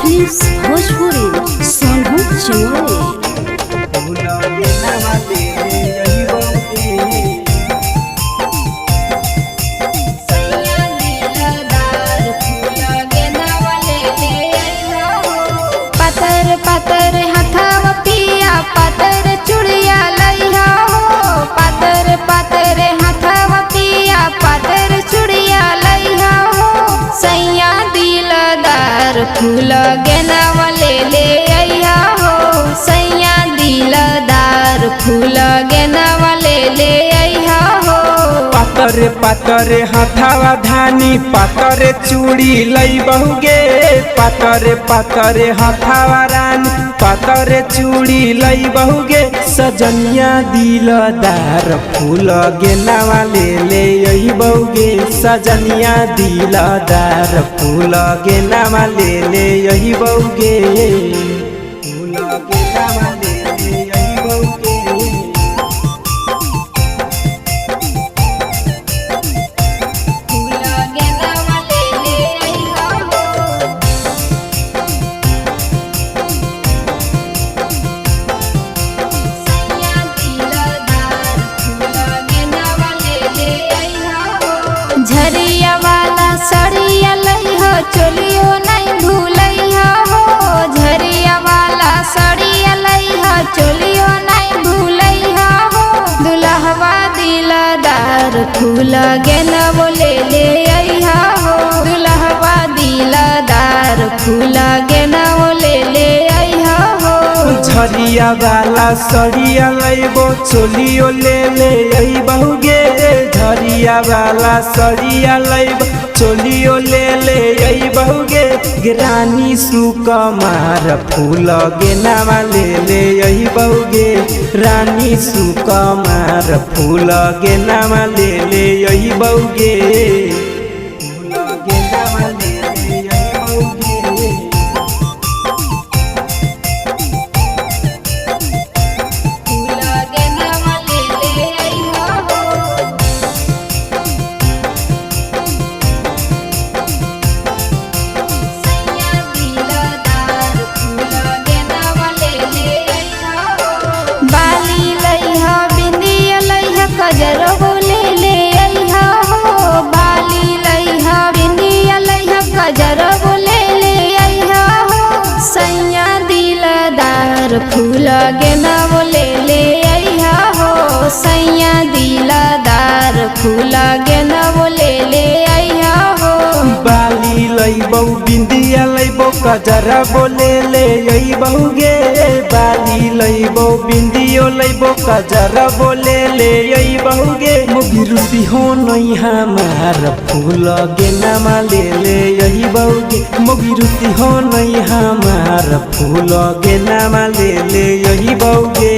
Films Bhojpuri Sonu Chamoli. पातर पातर हथवा पिया पातर चूड़िया लइहा हो। पातर पातर हथवा पिया पातर चूड़िया लइहा हो। सैया दिलदार फूल गेनावा ले अइहा हो। सैया दिलदार फूल गेनावा ले अइहा हो। पातरे पातरे हथावा धानी पातरे चूड़ी लई बहुगे। पातरे पातरे हथावा रानी पातरे चूड़ी लई बहुगे। सजनिया दिलदार फूल गेनावा ले यही बहुगे। सजनिया दिलदार फूल गेनावा ले यही बहुगे। फूल गेनावा ले यही बहुगे। झरिया वाला सड़िया लइहा चोलियो नहीं भूलइहा हो। झरिया वाला सड़िया लइहा चोलियो नहीं भूलइहा हो। दुल्हवा दिलदार फूल गेनवो ले अइहा हो। दुल्हवा दिलदार फूल गेनवो ले अइहा हो। झरिया वाला सड़िया लइबो चोलियो ले यही बहुगे। झरिया वाला सड़िया लइबो चोलियो ले यही बहुगे। रानी सुकमार फूल गेनावा ले यही बहुगे। रानी सुकमार फूल गेनावा ले यही बहुगे। फूल गेनावा ले यही बहुगे। गजरबो ले अइहा हो। बाली लइहा बिंदिया लइहा गजरबो ले अइहा हो। सैया दिलदार फूल गेनावो ले अइहा हो। सैया दिलदार फूल गेनावो ले अइहा हो। बाली लइबो बिंदिया लइबो गजरबो ले यही बहुगे। बाली लइबो बिंदियो लइबो गजरबो ले यही बहुगे। मोगिरुती हो नहीं हमार फूल गेनामा ले यही बहुगे। मोगिरुती हो नहीं हमार फूल गेनामा ले यही बहुगे।